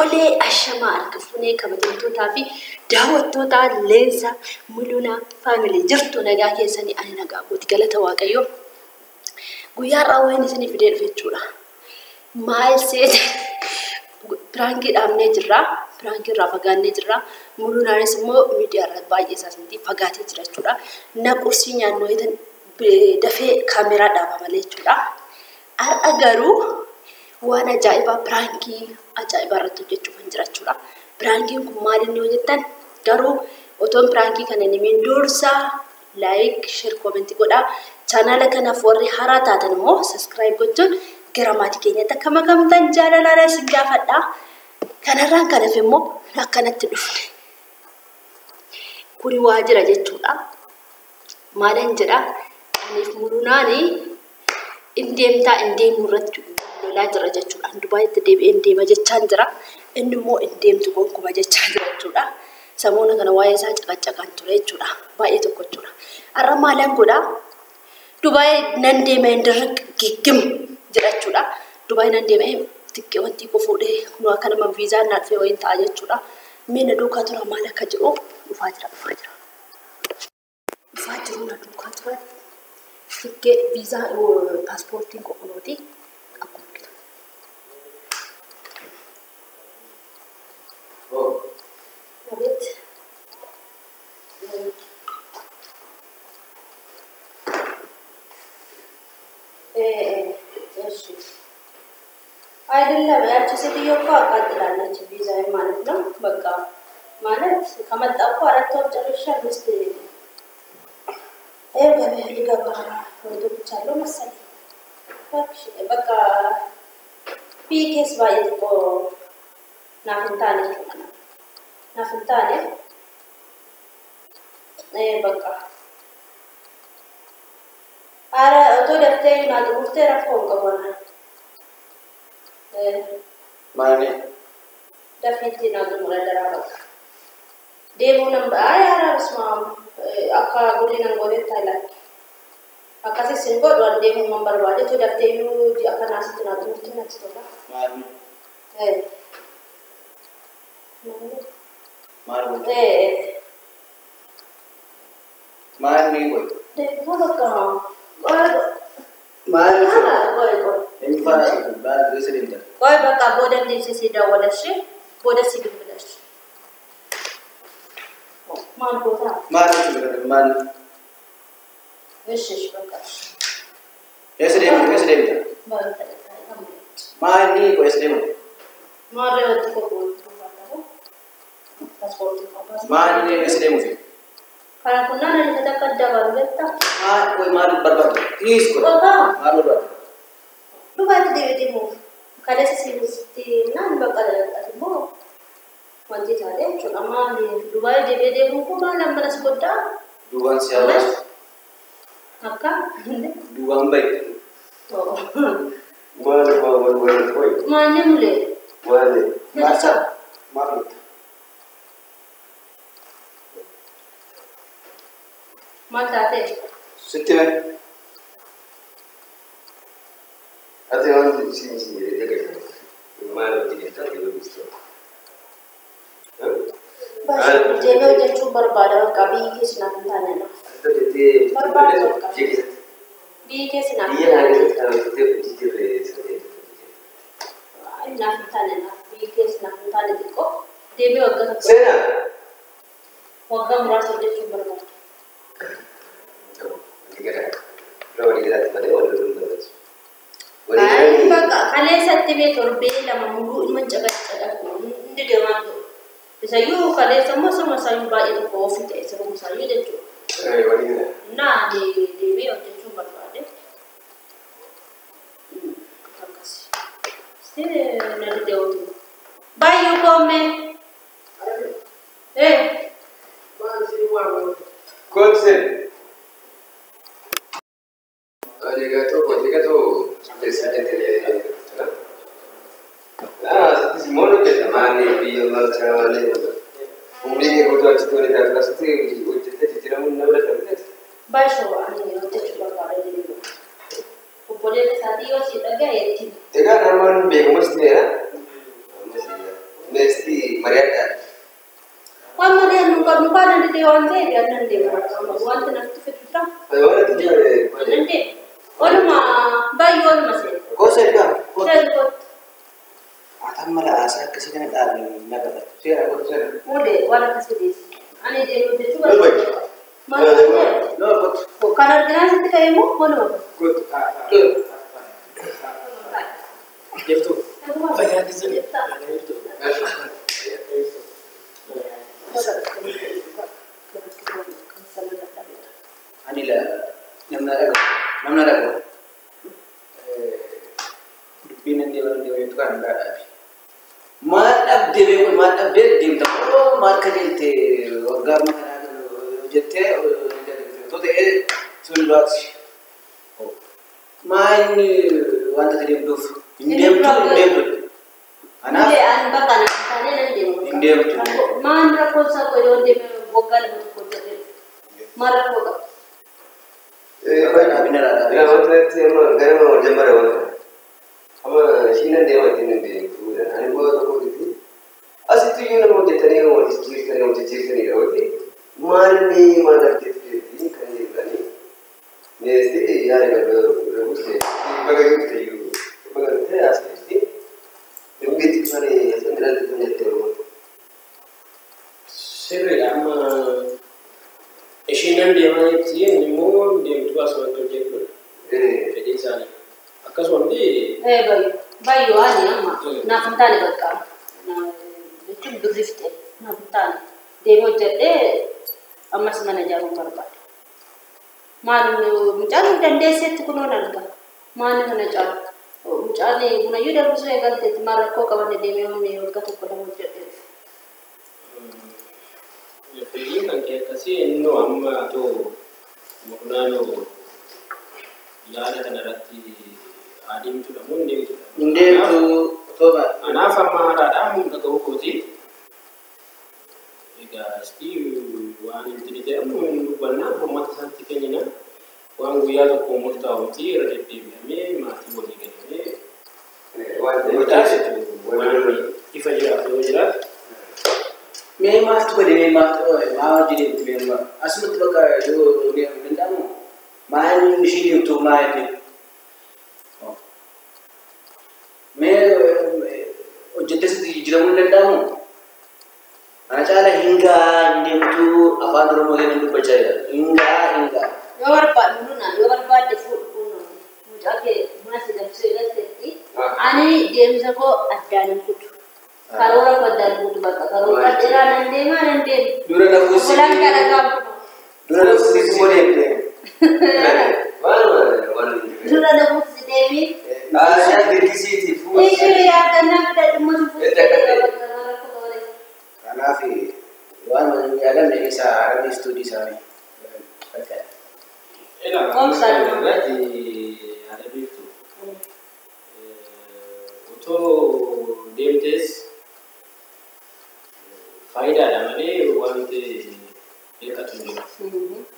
Tolee ashamaa harkifnee kabajamtootaa fi daawwattoota leensa mul'una faamilii jirtu nagaa keessanii ani nagaa gooti galata waaqayyoo guyyaa raawwanii isinii fidee dhufechuudha. Maal seete piraangii dhaabnee jirra, piraangii irraa fagaannee jirra. Mul'unaanis immoo miidiyaa irraa baay'ee isaaniitii fagaatee jira jechuudha. Na qursii nyaannoo hiitan dafee kaameraa dhaaba malee jechuudha. Har'a garuu waan ajaa'ibaa piraangii ajaa'ibaa irratti hojjechuu kan jira jechuudha. Piraangiin kun maal inni hojjetan garuu otoon piraangii kana inni dursa like, share, comment godhaa. Channel kanaaf warri haaraa taatan immoo subscribe gochuun gara maatii keenyatti akka makamtan jaalalaadhaan isin gaafadha. Kanarraan kanaaf immoo akkanatti dhufne. Kuni waa jira jechuudha. Maalan jedha aniif mul'unaani indeemtaa indeemuu irratti lolaa jira jechuudha. Dubaayitti deebi'ee indeema jechaan jira. Inni immoo indeemtu gonkuba jechaa jira jechuudha. Samoona kana waa'ee isaa caqacaqaan ture jechuudha. Baay'ee tokko jechuudha. Har'a maalan godhaa? Dubaayii nan deema indarriq giggim jedha jechuudha. Dubaayii nan deema xiqqee wanti ko fuudhee kun akka nama viizaa naaf ta'e wayin ta'a jechuudha. Mina duukaa tura maal akka jiru dhufaa jira. Dhufaa jiru na duukaa tura. Xiqqee viizaa paaspoortiin qoqqonooti. አይደለም ያቺ ሴትዮ እኮ አቃጥላለች ቪዛዬ ማለት ነው። በቃ ማለት ከመጣሁ 4 ወር ጨርሻለሁ። እስቲ ገበያ ልገባ ወጥቻለሁ መሰለኝ። በቃ ፒኬስ ባይቆ ናፍንታኔ በቃ አረ አቶ ደፍተኝ ናት ሙፍቴ ረፈው ከሆነ ማኔ ደፍተኝ ናት ሙረደራ በቃ ደሙንም አይ አራስማ አካ ጎዲናን ጎዴታ ይላል አካሴ ሲንጎድ ወንዴሙ መንበር ባደ ቶ ደፍተኝ ዲ አካናስት ናት ሙፍቴ ናት ተላ ማኔ ወይ ደግሞ በቃ ቆይ በቃ ቦደ እንደዚህ ሲደወለሽ ቦደ ሲግብለሽ ማን ቦታ ማን እሺ በቃ የስደም ማን ቆይ ስደም ማረወት ኮኮ ፓስፖርት ማን የስደም Kalau pernah nanti kita kerja baru kita. Koi malu berbat. Please koi. Malu berbat. Lu baca DVD mu. Kalau sesi nan bakal mu. Wanti cari. Cuma mali. Lu baca DVD mu pun malam beras kota. Duaan siapa? Apa? Duaan baik. Oh. Malu koi. Mana mulai? Malu. Masa. Malu. Mata teh. Setiap. Ada orang di sini dekat. Malu tidak tahu begitu. Bas, jadi udah coba berbada kabi kisah nanti na. Jadi. Berbada. Jadi. Bi kisah nanti. Dia lagi kalau kita begitu le. Ini nanti na. Bi kisah nanti itu kok. Dia agak. Sana. Agak merasa udah coba berbada. Ay, baka kalian satu betul bela mamulu menjaga-jaga ini dia mampu. Bisa you kalian sama saya bayar itu kopi teh sebelum saya itu. Nah di video itu cuma ada. Terima kasih. Nanti dia itu. Bye you come. Kotse. Aligato, presidente della. Si mono che domani via marciare. Umbi che cosa ci vuole da classe oggi ti tiriamo una bella tarde. Baixo ani non te ci parlare di. Oppure stati io si taga e ti. Tega naman be mesti ya. Mesti ya. Ne Nesti Mariana. Wan Marian nuka nanti dewan deh dia nanti wan nanti fitra. Bagaimana tuh dia? Nanti. Orang mah bayu orang masih. Kau sedang? Saya ikut. Atau malah asal kesini ada nak ada. Siapa aku sana? Udah, warna kasih dis. Ane dia udah coba. Baik. Mana? No, Oh, kanar gelas itu kayak mau mana? good. Dia tu. Bayar di sini. Anila, namna ragu. Dubbinan dia itu kan enggak ada. Mat update dim tak. Oh, mat kajelte. Organ mana jette. Tu deh sundat. Oh, main wanita kedim tu. Indiam. Anak. Dia ane bakal nanti nanti. Indiam tu. Mana rakol sa kau yang dia bogal betul betul. Marah bogal. Benar ada. Ya, waktu itu emang karena mau jambar awal. Ama China dia waktu ini dia, ane buat aku itu. Asal tu yang mau jadi ni mau jadi ni awal ni. Mana kita ini kan ni. Nesti ya bagus ni. Bagai kita you. Bagai kita asal ni. Mungkin tu mana sendiri tu punya terus. Sebenarnya ama Asian dia mana sih ni mau dia tu asal tu je tu. Jadi sana. Akas wandi. Bayu ane amma. Na kentani bakal. Na itu berifte. Na kentani. Dia mau jadi amma semana jarum berbat. Manu muncul dan desa tu kuno nalga. Manu mana jarum. Muncul ni muna yuda busuk egal tu marah kau kawan dia memang ni urut tu kuno muncul. Ya pilih kan kita kasih no amma tu muna no. Ya ada kan arati adim tu namun dia tu. Dia tu betul. Anak faham ada amun tak tahu kodi. Jika Steve wani tu dia amun bukannya format santikan ni na. Wang guya tu komus tahu ti ada di me mati boleh kan ni. Betul tu. Wani ifajar tu jelas. Memang tu pada memang mau jadi memang asal tu bakal jo dia mendamu. Main mesti tu main ni. Jadi sejauh mendamu. Acara hingga dia tu apa dulu mungkin itu percaya hingga. Luar part default kuno. Mujake masih dah sudah seti. Ani dia misako ada kutu. Kalau orang pada kutu bakal kalau pada nanti mana nanti. Dura dah fusi. Pulang ke agam. Dura dah fusi semua dia. Mana. Dura dah fusi Dewi. Saya di sini fusi. Ini ya tanah kita cuma fusi. Karena Wan menjaga dari sehari studi sehari. Om saya lagi ada itu. Untuk DMTS faedah dan ada wanita dekat tu.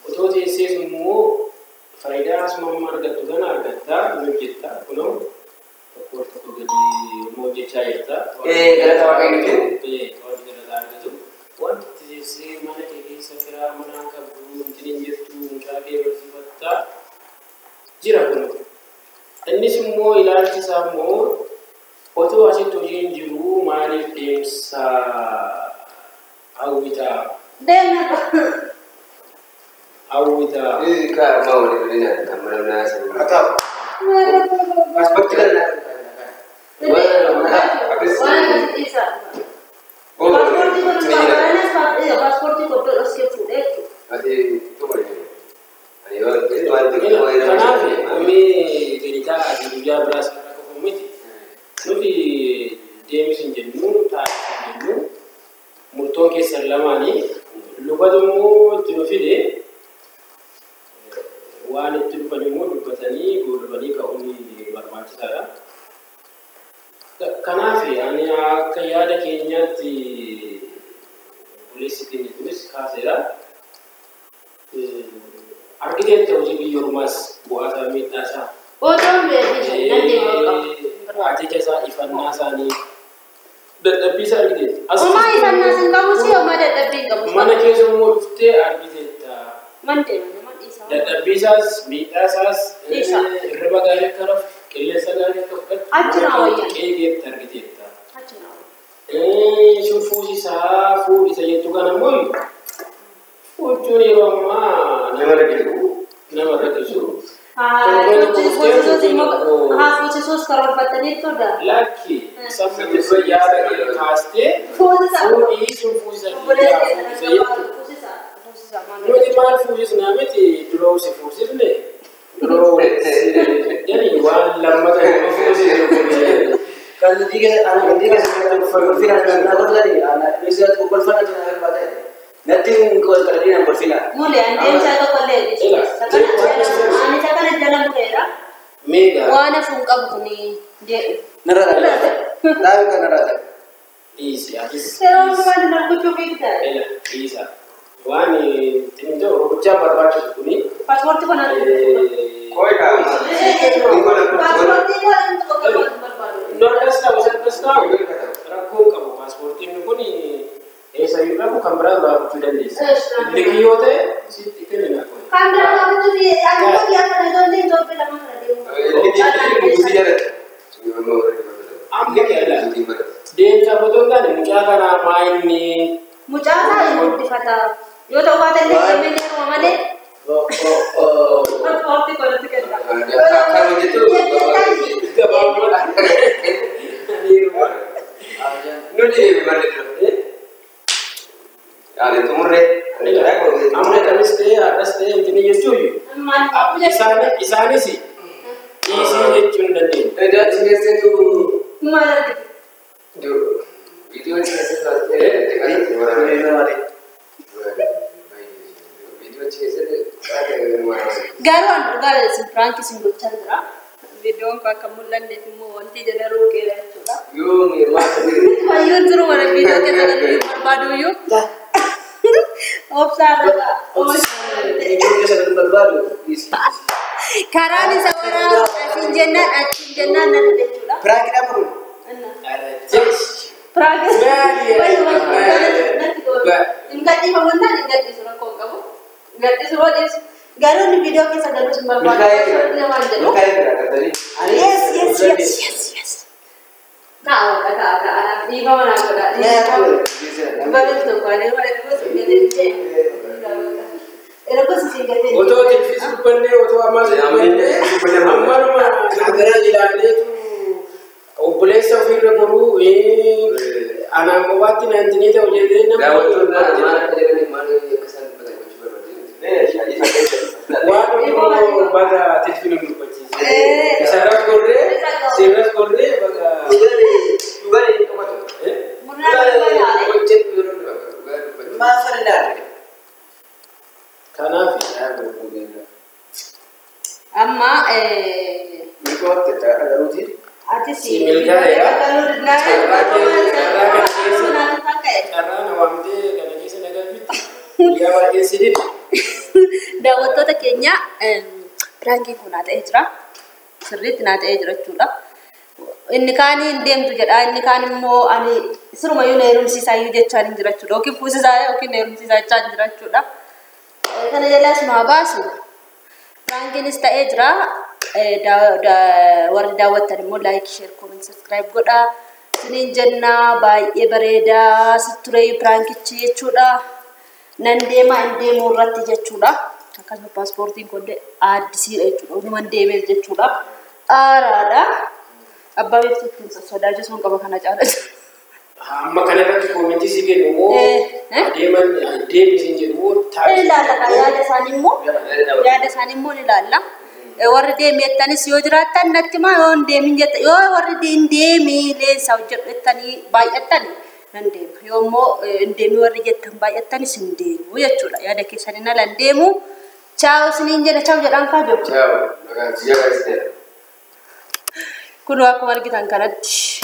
Untuk DMTS semua faedah semua marga tu kan argata menjita kuno. Toko jadi mau dicari tak? Kalau tak pakai itu. Kalau tidak ada itu. Wanti jisi mana kiri sakira mana kabu jadi jitu mungkin bersifat jira kuno. Ini semua ilan semua foto asyik tujuan juru mari desa awita. Awita. Ini kan mau di mana? Kamera nasi. Atau pas betul lah. Paspor itu terus ke sudah. Adi tu boleh. Ayo, ini Kenapa? Kami cerita di dunia beras kerana komiti. Nuti dia mesti jenuh, tak jenuh. Mutong ke selama ni, lupa tu mu tinofide. Wan itu lupa jemu, lupa tani, guru lupa ni kau ni bermacam cara. Kenapa? Ania kaya ada kenya di polisi kini tulis kasera. Arkitek tu jadi yurumas buat kami nasa. Oh, tu nanti Aja jasa Ivan nasa ni dadhabbii isaa argite. Homaa isaan naasin qabu si homaa dadhabbii hin qabu. Mana keessa immoo dhuftee argiteetta. Mantee nama dhiisaa. Dadhabbii isaas miidhaa isaas irriba gaarii akka raftu qilleensa gaarii akka fudhatu. Achirraa wayyaa. Qeegeetti argiteetta. Achirraa wayyaa. Sun fuusisaa fuudhisa jettu kana immoo fuuchuun yeroo ammaa nama rakkisu. Fuuchisuus karoorfatanii tudha. Lakki sabni yaada kaastee fuudhii sun fuusisa jettu. Nuti maal fuusisnaa miti duroo si fuusifne duroo jedhanii waan lammata yoo fuusisne kan nuti keessatti kolfina natti kolfina kolfina. Mule andeemsaa tokko illee ani isa kana jala muleera. Meeqa. Waan afuun qabu kuni jedhu. Narraa dhaabi kan narraa dhaabi. Dhiisi atis. Yeroo waan narguchuu beektaa. Dhiisa. Waan timintee rukuchaa barbaachisu kuni. Paaspoortii kana. Koyka. Paaspoortii kana barbaadu. Nordas ta'u sardas ta'u rakkoo qabu paaspoortiin kuni. Eessayyuu qabu kan biraa baafachuu dandeessa. Liqii yoo ta'e sitti kenna. Kan biraa baafachuu fi ani guyyaa kana ijoollee Itoophiyaa lama kana deemu. Amma keella deemsa fotoon taane mucaa kanaa maayinni. Mucaa isaa hin guddifata. Yoo ta'u baate illee deemee deemuma malee. Paaspoortii kanatti kenna. Kan hojjetu gabaabuma. Nuti malee. Yaani tumurre amma kamis ta'e har'as ta'e intini jechuun isaanis dhiisii jechuun dandeenya. Edaa chineesseetu maal argite? Viidiyoo chineessee viidiyoo chineessee Garuu an dhugaa isin piraanki isin gochaa jira. Viidiyoon kun akka mul'anneef immoo wanti jala ruuqeera jechuudha. yoo maata Wayyuu jiru mana viidiyoo keessa galuu barbaadu iyyuu. Obsaadha. Karaan isa waraabaa asiin jennaan achiin jennaan nan jechuudha. Piraakidha muru. Gadhiifamunnaan hin gadhiisu rakkoo hin qabu. Gadhiisu yoo dhiisu garuu inni viidiyoo keessa galuus hin barbaadu. Yes. Ta'a. Dhiifama naa godha. Bareedu tokko ani Otoo televizii dubbannee otoo ammas dubbannee ammanuma nagaraa ilaalleetu obboleessa ofirra goruu anaan qofaatti naantinii ta'u jedhee nama waan hunduu baga televizii dubbachiise isarras gorree baga kanaaf amma atis daawwattoota keenya piraankiin kun naa ta'ee jira. Sirriitti naa ta'ee jira jechuudha. Inni kaan hin deemtu jedha. Inni kaan immoo ani sirumayyuu na heerumsiisaa iyyuu jechaan hin jira jechuudha. Yookiin fuusisaa yookiin na heerumsiisaa jechaan hin jira jechuudha. Kana jalaas nu haa baasu. Piraankiinis ta'ee jira. Warri daawwattan immoo laayik, sheer, kooment, sabskiraayib godhaa. Isiniin jennaa baay'ee bareedaa situreeyyuu piraankichi jechuudha. Nan deemaa hin deemuu irratti jechuudha. Akkasuma paaspoortiin kun addisiidha jechuudha. Walumaan deemeef jechuudha. Aaraadha. Abbaa beektuutiin sodaachisuun qaba kana caala. amma kanarratti koomentii si kennu immoo deemisiin jedhu ilaalla yaada isaanii immoo ni ilaalla. Warri deemeettanis yoo jiraattan natti maa yoo hin deemin jetta yoo warri hin deemii leensaa hojjettanii baay'attani nan deema. Yoo immoo hin deemii warri jettan baay'attanis hin deemu jechuudha. Yaada keessan hin ala hin deemu. Chaaw isiniin jedha chaaw jedhaan kaa jiru. Kun akkuma argitan kanatti.